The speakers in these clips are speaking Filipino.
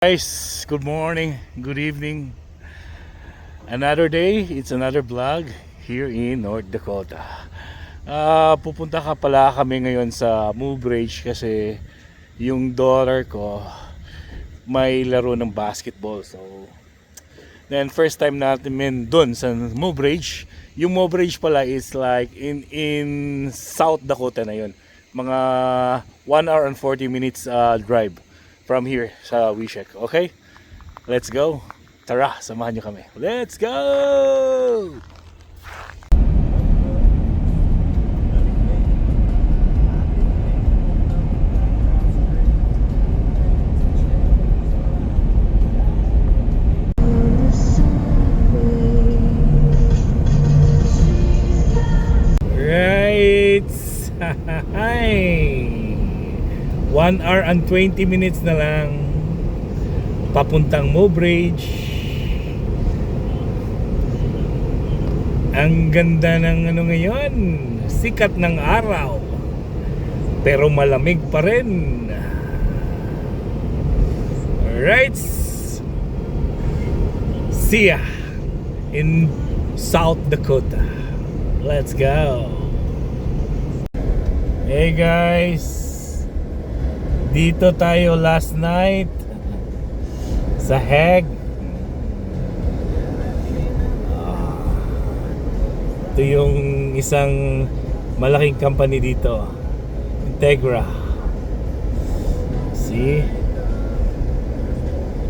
Guys, good morning, good evening. Another day, it's another vlog here in North Dakota. Pupunta ka pala kami ngayon sa Move Bridge kasi yung daughter ko may laro ng basketball. So, then first time natin dun sa Move Bridge. Yung Move Bridge pala is like in South Dakota na yun. Mga 1 hour and 40 minutes drive from here sa Wishek. Okay? Let's go. Tara, samahan nyo kami. Let's go! Right! Hi! 1 hour and 20 minutes na lang papuntang Move Bridge. Ang ganda ng ngayon, sikat ng araw pero malamig pa rin. Alright, see ya in South Dakota. Let's go. Hey guys, dito tayo last night sa Heg. Ito yung isang malaking company dito, Integra. See?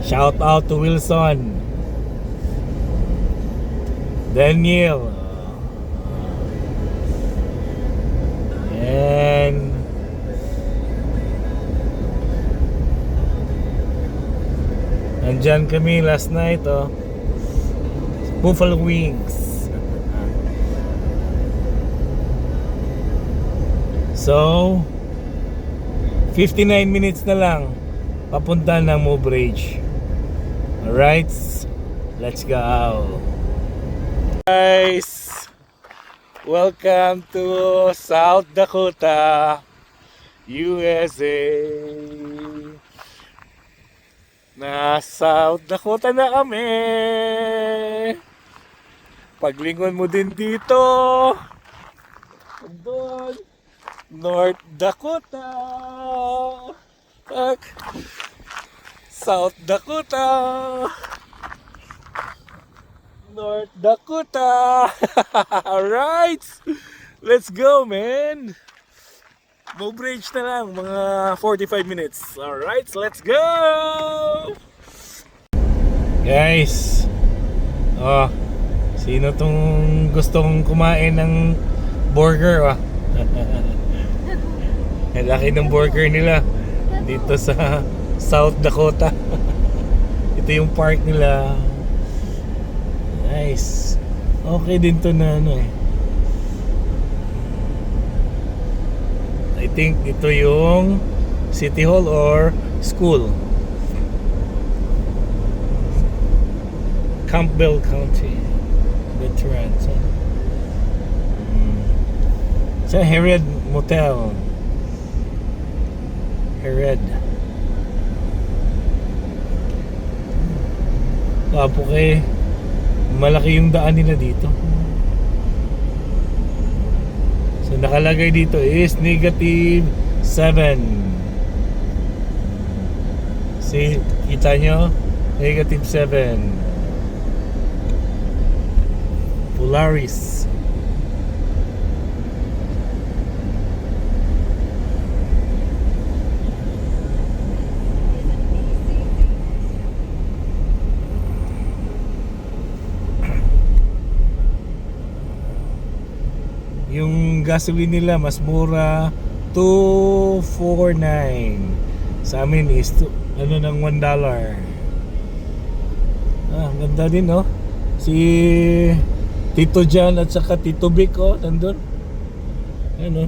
Shout out to Wilson, Daniel, and nandyan kami last night, Buffalo Wings. So 59 minutes na lang papunta ng Move Bridge. Alright, let's go. Guys, welcome to South Dakota, USA. Na South Dakota na kami. Paglingon mo din dito, doon, North Dakota, South Dakota, North Dakota. Alright, let's go, man. Move Bridge na lang, mga 45 minutes. Alright, let's go! Guys, sino tong gustong kumain ng burger? Ang laki ng burger nila dito sa South Dakota. Ito yung park nila. Nice. Okay din to na I think ito yung City Hall or school. Campbell County Veterans. Sa Herod Motel. Herod. Wapo kay malaki yung daan nila dito. So nakalagay dito is -7. See, kita nyo? -7. Polaris. Yung gasoline nila mas mura, $2.49. Sa amin is ng $1. Ganda din, no? Si Tito Jan at saka Tito Vic, nandun. Ano?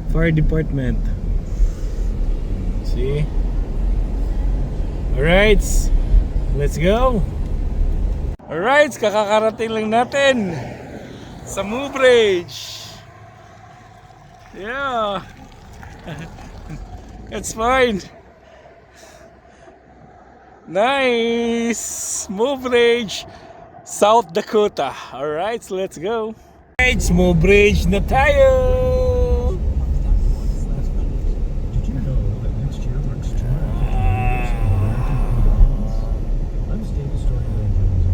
Fire department. See? Alright, let's go. Alright, kakakarating lang natin sa Move Bridge. Yeah. It's fine. Nice! Move Bridge, South Dakota. Alright, so let's go. Alright, Move Bridge na tayo! Did you know that next year marks 250 I'm State Historian Ben Jones.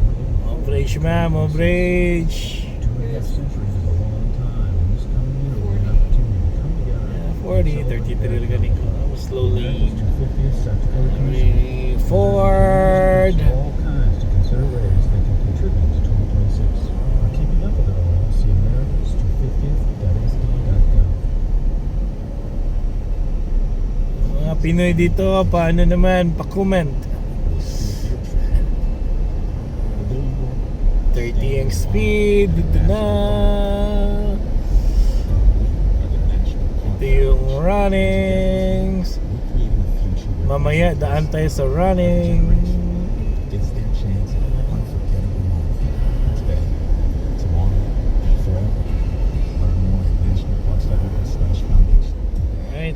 Move Bridge, man, Move Bridge. 2.5 centuries is a long time, and this coming year will be an opportunity to come together. 40, 33 galing ko. Slowly. 250th South Dakota Commission. Forward. All kinds to consider ways they can contribute to 2026. For keeping up with it all, see Americans250th.sd.gov. Mga Pinoy dito, paano naman? Pa-comment. 30 ang speed. Dito na. Ito yung runnings. Mamaya daan tayo sa running. It's their chance at an unforgettable moment. Today, tomorrow, forever. Learn more at nationalparks.org/foundation. Alright.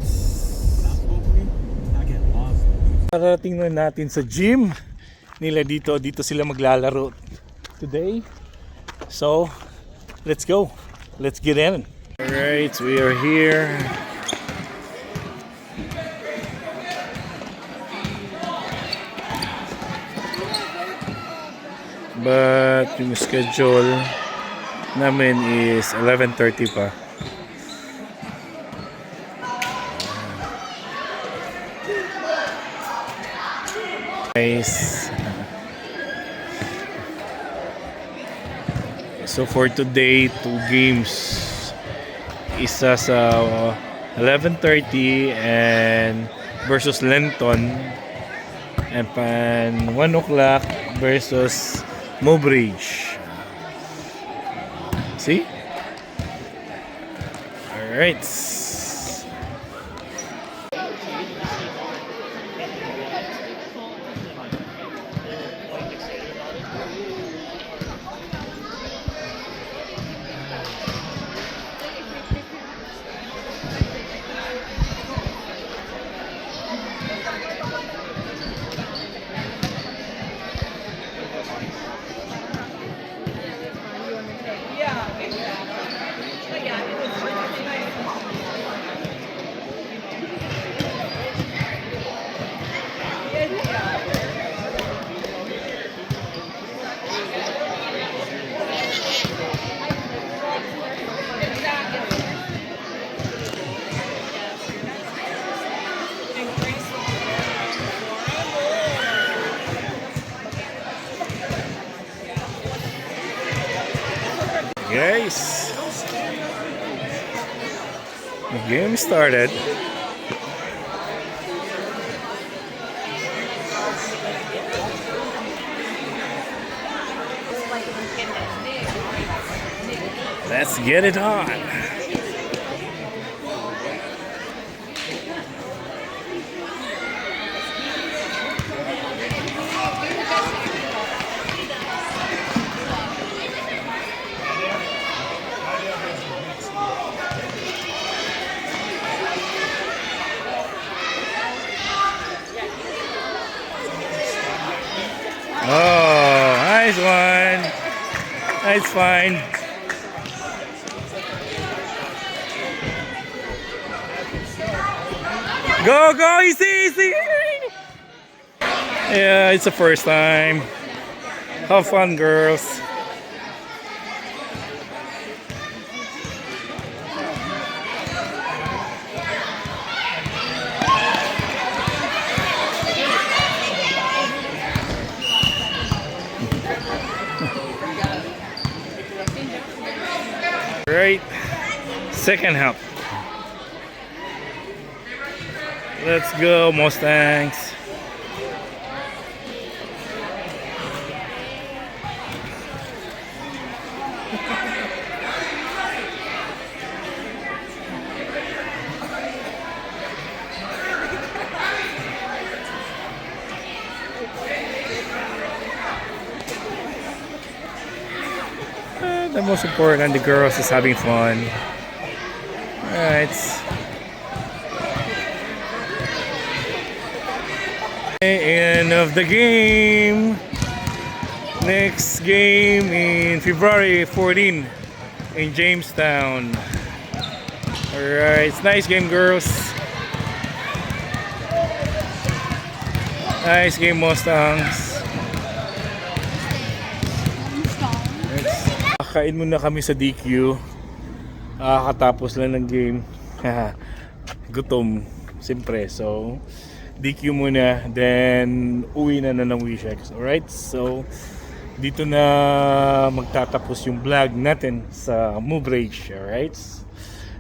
Parating na natin sa gym nila dito. Dito sila maglalaro today. So, let's go. Let's get in. Alright, we are here. But yung schedule namin is 11:30 pa. Nice. So for today, 2 games. Isa sa 11:30 and versus Lenton, and pan 1 o'clock versus Mobridge. See? Alright. Guys, the game started. Let's get it on. Oh, nice one. That's fine. Go, go, easy, easy. Yeah, it's the first time. Have fun, girls. Right, second half. Let's go, Mustangs. The most important, the girls is having fun. Alright. In end of the game. Next game in February 14 in Jamestown. Alright, it's nice game, girls. Nice game, Mustangs. Kain muna kami sa DQ. Kakatapos lang ng game. Gutom, siyempre. So, DQ muna. Then, uwi na ng Wishex. Alright? So, dito na magtatapos yung vlog natin sa Move-Rage. Alright?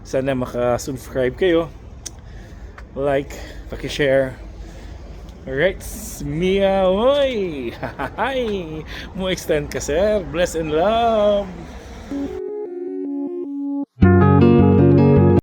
Sana maka-subscribe kayo. Like, paki-share. Alright, Mia, oy! Hi! Mo extend ka, sir. Bless and love!